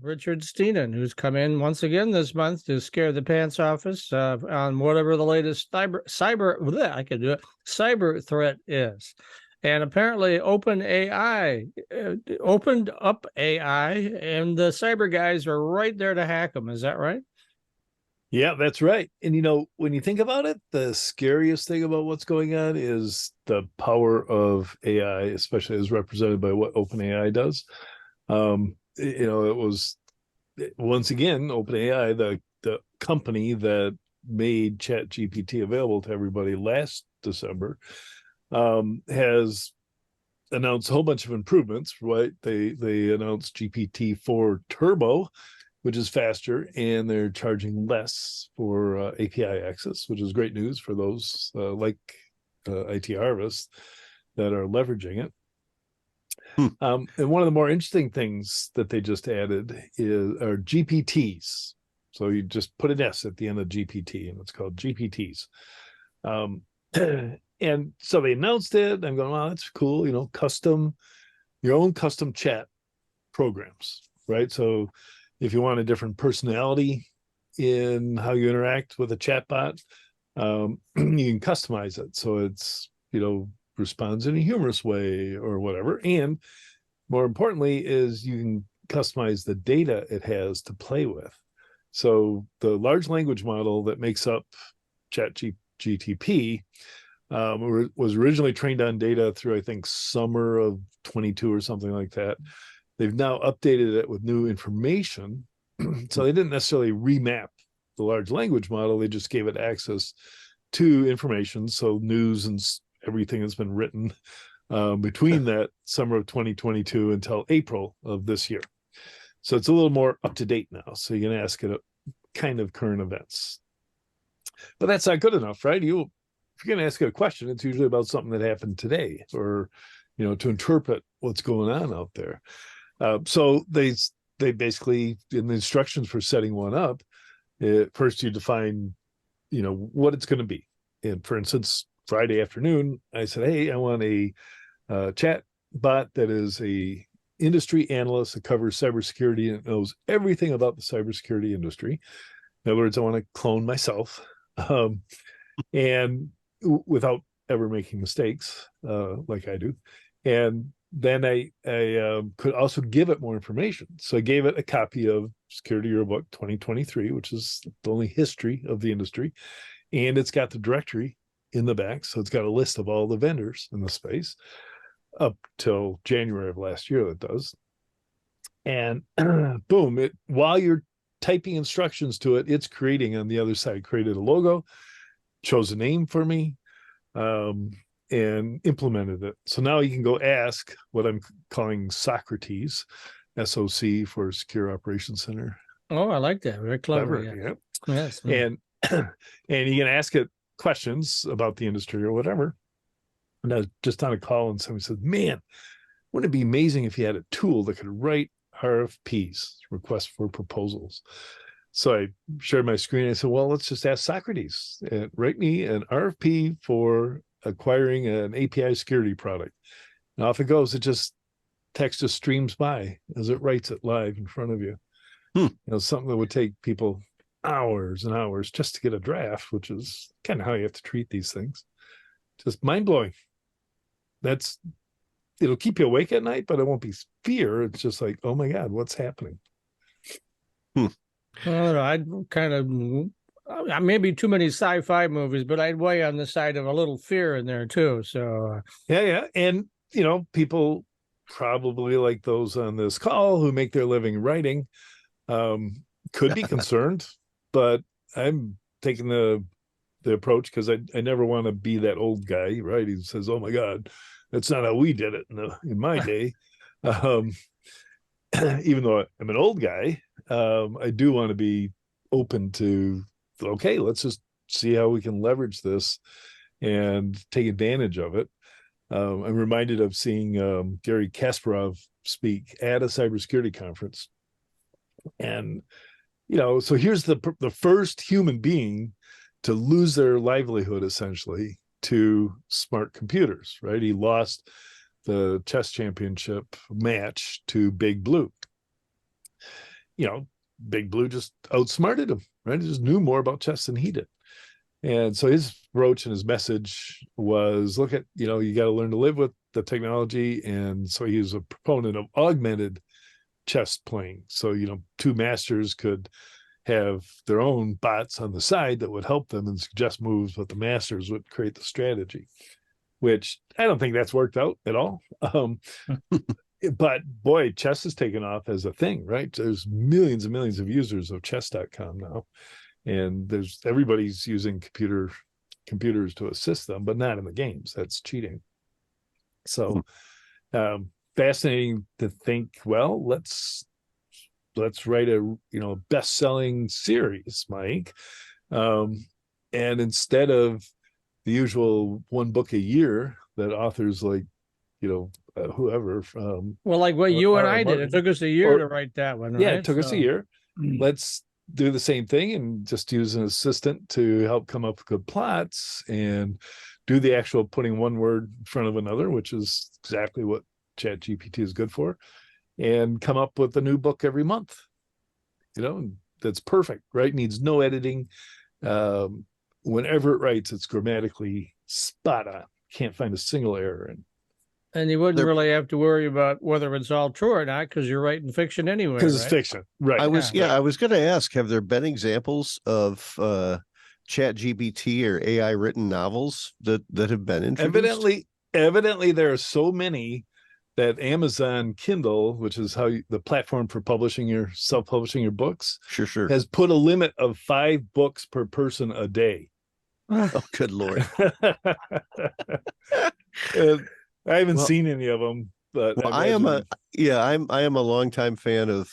Richard Stiennon, who's come in once again this month to scare the pants off us on whatever the latest cyber threat is. And apparently opened up AI, and the cyber guys are right there to hack them. Is that right? Yeah, that's right. And when you think about it, the scariest thing about what's going on is the power of AI, especially as represented by what OpenAI does. It was once again OpenAI, the company that made Chat GPT available to everybody last December, has announced a whole bunch of improvements. Right? They announced GPT-4 Turbo, which is faster, and they're charging less for API access, which is great news for those like IT Harvest that are leveraging it. And one of the more interesting things that they just added are GPTs. So you just put an S at the end of GPT, and it's called GPTs. And so they announced it. I'm going, wow, that's cool. Your own custom chat programs, right? So if you want a different personality in how you interact with a chatbot, you can customize it. So it's, responds in a humorous way or whatever. And more importantly is you can customize the data it has to play with. So the large language model that makes up Chat GTP was originally trained on data through, I think, summer of 22 or something like that. They've now updated it with new information. So they didn't necessarily remap the large language model. They just gave it access to information. So news and everything that's been written between that summer of 2022 until April of this year. So it's a little more up to date now. So you can ask it kind of current events. But that's not good enough, right? If you're going to ask it a question, it's usually about something that happened today, or, to interpret what's going on out there. So they basically, in the instructions for setting one up, first you define, what it's going to be. And for instance, Friday afternoon, I said, hey, I want a chat bot that is a industry analyst that covers cybersecurity and knows everything about the cybersecurity industry. In other words, I want to clone myself, and without ever making mistakes, like I do. And then I could also give it more information. So I gave it a copy of Security Yearbook 2023, which is the only history of the industry. And it's got the directory in the back. So it's got a list of all the vendors in the space up till January of last year, that does. And boom, while you're typing instructions to it, it's creating on the other side, created a logo, chose a name for me, and implemented it. So now you can go ask what I'm calling Socrates, SOC for Secure Operations Center. Oh, I like that. Very clever. Yeah. Yes. And you can ask it questions about the industry or whatever. And I was just on a call and somebody said, man, wouldn't it be amazing if you had a tool that could write RFPs, requests for proposals? So I shared my screen and I said, well, let's just ask Socrates, write me an RFP for acquiring an API security product. And off it goes. Text just streams by as it writes it live in front of you. Something that would take people hours and hours just to get a draft, which is kind of how you have to treat these things. Just mind-blowing. It'll keep you awake at night, but it won't be fear. It's just like, oh my God, what's happening? Well, I'd kind of, maybe too many sci-fi movies, but I'd weigh on the side of a little fear in there too. So yeah. And, people probably like those on this call who make their living writing, could be concerned, but I'm taking the approach because I never want to be that old guy, right? He says, oh my God, that's not how we did it in my day. Even though I'm an old guy, I do want to be open to, okay, let's just see how we can leverage this and take advantage of it. I'm reminded of seeing Gary Kasparov speak at a cybersecurity conference. And, so here's the first human being to lose their livelihood, essentially, to smart computers, right? He lost the chess championship match to Big Blue. Big Blue just outsmarted him, right? He just knew more about chess than he did. And so his approach and his message was, look at, you got to learn to live with the technology. And so he was a proponent of augmented chess playing. So, two masters could have their own bots on the side that would help them and suggest moves, but the masters would create the strategy, which I don't think that's worked out at all. But boy, chess has taken off as a thing, right? There's millions and millions of users of chess.com now. And everybody's using computers to assist them, but not in the games. That's cheating. So fascinating to think, well, let's write a best-selling series, Mike. And instead of the usual one book a year that authors like, whoever from like what you and I did, it took us a year to write that one, right? Yeah, it took us a year. Let's do the same thing and just use an assistant to help come up with good plots and do the actual putting one word in front of another, which is exactly what Chat GPT is good for, and come up with a new book every month. That's perfect, right? Needs no editing. Whenever it writes, it's grammatically spot on. Can't find a single error in. And you wouldn't really have to worry about whether it's all true or not because you're writing fiction anyway. Because it's fiction, right? I was going to ask: have there been examples of Chat GPT or AI written novels that have been introduced? Evidently, there are so many that Amazon Kindle, which is the platform for self-publishing your books, sure, has put a limit of 5 books per person a day. Oh, good Lord! I haven't seen any of them, but I am a longtime fan of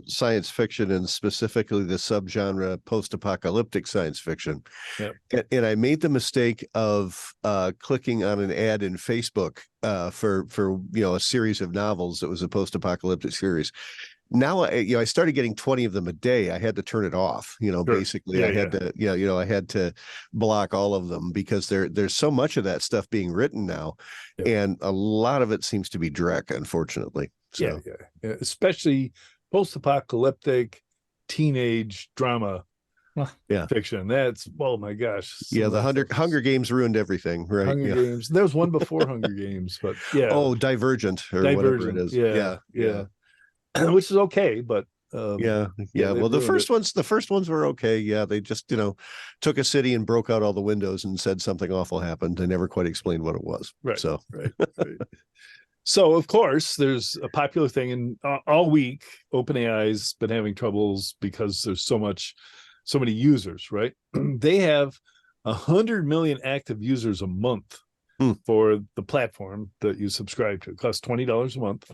science fiction, and specifically the subgenre post-apocalyptic science fiction. Yep. And I made the mistake of clicking on an ad in Facebook for a series of novels that was a post-apocalyptic series. Now, I started getting 20 of them a day. I had to turn it off. Basically, I had to, I had to block all of them because there's so much of that stuff being written now, and a lot of it seems to be dreck, unfortunately. So. Yeah, especially post-apocalyptic teenage drama fiction. That's, oh my gosh. The Hunger Games ruined everything, right? Hunger Games. There was one before Hunger Games, but Divergent whatever it is. Yeah. Which is okay, but well, the first ones were okay. Yeah, they just took a city and broke out all the windows and said something awful happened. They never quite explained what it was. Right. So right. So of course, there's a popular thing, and all week, OpenAI's been having troubles because there's so many users. Right? They have 100 million active users a month for the platform that you subscribe to. It costs $20 a month.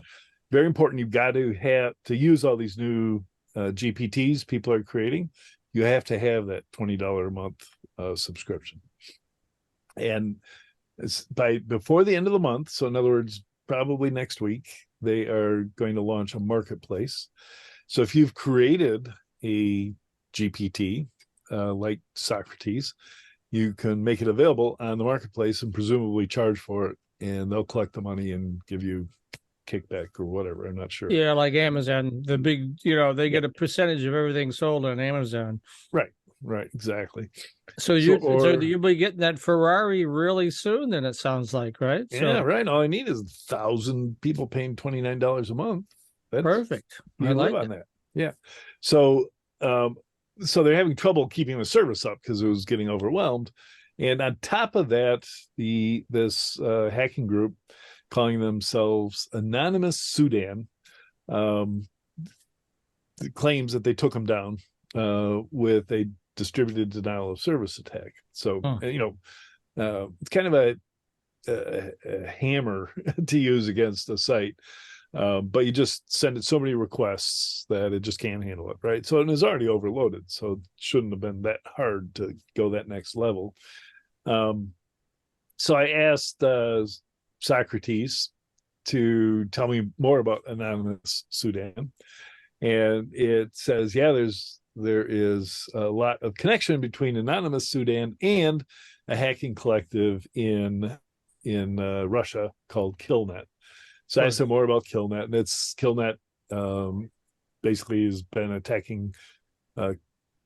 Very important. You've got to have to use all these new GPTs people are creating. You have to have that $20 a month subscription. And before the end of the month, so in other words, probably next week, they are going to launch a marketplace. So if you've created a GPT like Socrates, you can make it available on the marketplace and presumably charge for it, and they'll collect the money and give you kickback or whatever. I'm not sure. Yeah, like Amazon, the big, they get a percentage of everything sold on Amazon. Right, exactly. So you'll be getting that Ferrari really soon, then it sounds like, right? Yeah, right. All I need is 1,000 people paying $29 a month. That's perfect. I live on that. Yeah. So they're having trouble keeping the service up because it was getting overwhelmed. And on top of that, this hacking group calling themselves Anonymous Sudan claims that they took them down with a distributed denial of service attack. So, it's kind of a hammer to use against a site, but you just send it so many requests that it just can't handle it, right? So it was already overloaded, so it shouldn't have been that hard to go that next level. So I asked Socrates to tell me more about Anonymous Sudan, and it says, there is a lot of connection between Anonymous Sudan and a hacking collective in Russia called Killnet. So I asked him more about Killnet, and it's Killnet basically has been attacking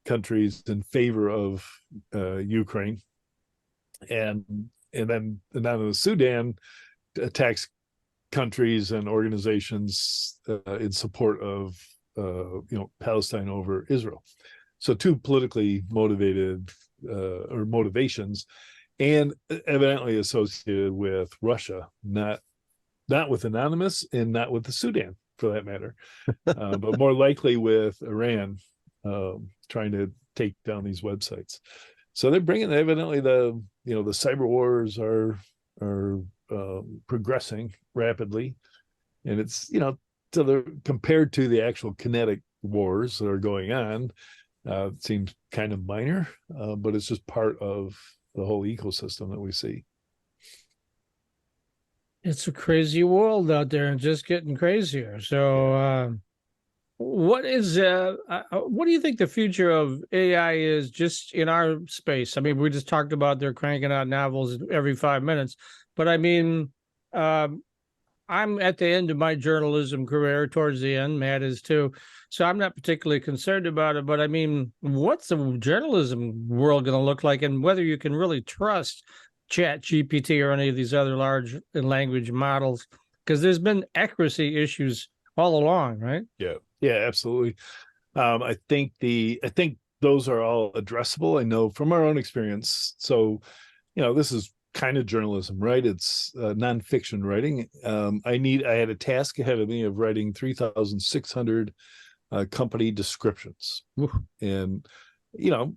countries in favor of Ukraine, and then now the Sudan attacks countries and organizations in support of Palestine over Israel. So two politically motivated or motivations, and evidently associated with Russia, not with Anonymous and not with the Sudan for that matter, but more likely with Iran trying to take down these websites. So they're bringing evidently the cyber wars are progressing rapidly, and it's compared to the actual kinetic wars that are going on, it seems kind of minor, but it's just part of the whole ecosystem that we see. It's a crazy world out there and just getting crazier. So, what do you think the future of AI is just in our space? I mean, we just talked about they're cranking out novels every 5 minutes, but I mean, I'm at the end of my journalism career, towards the end. Matt is too. So I'm not particularly concerned about it. But I mean, what's the journalism world going to look like, and whether you can really trust Chat GPT or any of these other large language models? Because there's been accuracy issues all along, right? Yeah, absolutely. I think those are all addressable. I know from our own experience. So, this is kind of journalism, right? It's nonfiction writing. I had a task ahead of me of writing 3,600 company descriptions. Oof. And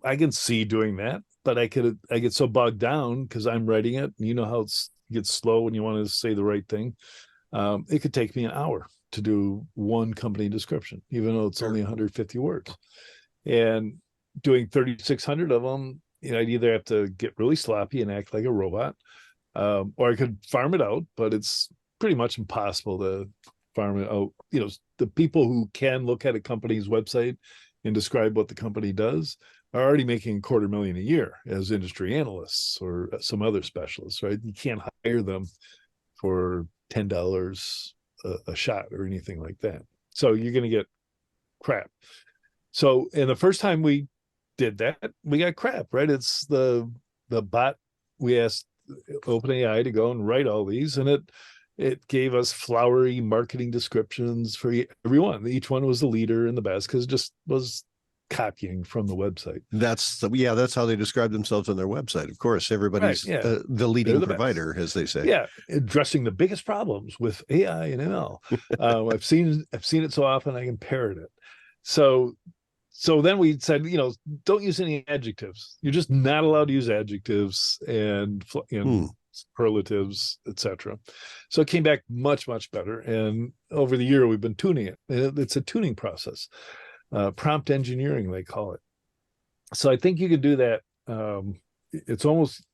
I can see doing that, but I get so bogged down because I'm writing it. And how it gets slow when you want to say the right thing. It could take me an hour to do one company description, even though it's only 150 words. And doing 3,600 of them, I'd either have to get really sloppy and act like a robot, or I could farm it out, but it's pretty much impossible to farm it out. The people who can look at a company's website and describe what the company does are already making $250,000 a year as industry analysts or some other specialists, right? You can't hire them for $10 a shot or anything like that. So you're going to get crap. So, and the first time we did that, we got crap, right? It's the bot. We asked OpenAI to go and write all these, and it gave us flowery marketing descriptions for everyone. Each one was the leader and the best because it just was copying from the website. That's how they describe themselves on their website. Of course, everybody's right, yeah. The leading the provider, best. as they say. Yeah, addressing the biggest problems with AI and ML. I've seen it so often I can parrot it. So then we said, don't use any adjectives. You're just not allowed to use adjectives and superlatives, etc. So it came back much, much better. And over the year, we've been tuning it. It's a tuning process. Prompt engineering, they call it. So I think you could do that. It's almost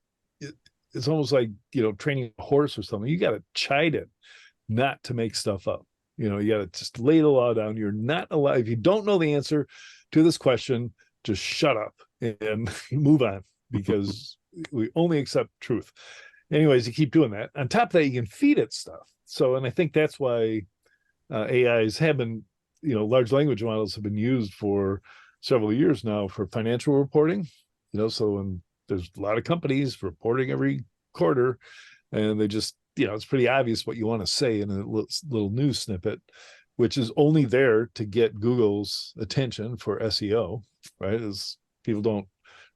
like training a horse or something. You got to chide it not to make stuff up. You got to just lay the law down. You're not allowed. If you don't know the answer to this question, just shut up and move on, because we only accept truth. Anyways, you keep doing that. On top of that, you can feed it stuff. So, and I think that's why AIs have been, large language models have been used for several years now for financial reporting. So when there's a lot of companies reporting every quarter, and they just, it's pretty obvious what you want to say in a little news snippet, which is only there to get Google's attention for SEO, right? As people don't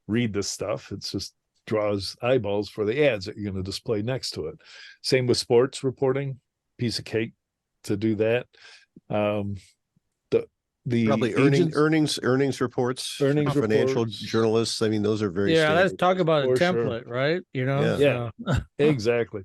read this stuff, it's just draws eyeballs for the ads that you're going to display next to it. Same with sports reporting, piece of cake to do that. The probably earnings reports, financial journalists. I mean, those are very standard. Let's talk about a template, right? Yeah. Exactly.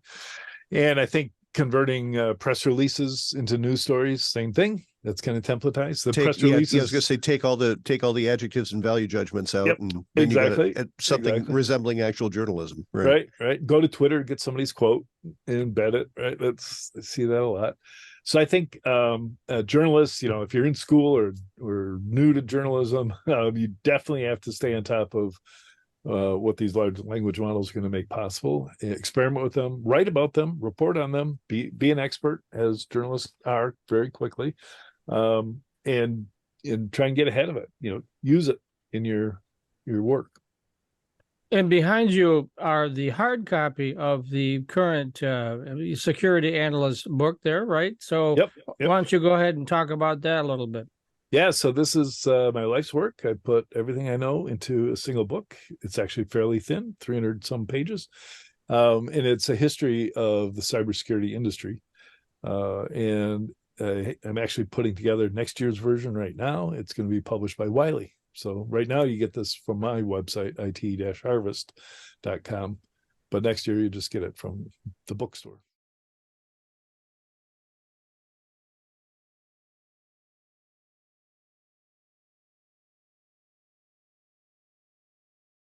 And I think converting press releases into news stories, same thing. That's kind of templatized. Press releases. I was going to say take all the adjectives and value judgments out, and then exactly you got something resembling actual journalism. Right. Go to Twitter, get somebody's quote, and embed it. Right. I see that a lot. So I think journalists, if you're in school or new to journalism, you definitely have to stay on top of what these large language models are going to make possible. Experiment with them, write about them, report on them, be an expert, as journalists are very quickly, and and try and get ahead of it. Use it in your work. And behind you are the hard copy of the current security analyst book there, right? So Yep. why don't you go ahead and talk about that a little bit? Yeah, so this is my life's work. I put everything I know into a single book. It's actually fairly thin, 300 some pages. And it's a history of the cybersecurity industry. And I'm actually putting together next year's version right now. It's going to be published by Wiley. So right now you get this from my website, it-harvest.com. But next year you just get it from the bookstore.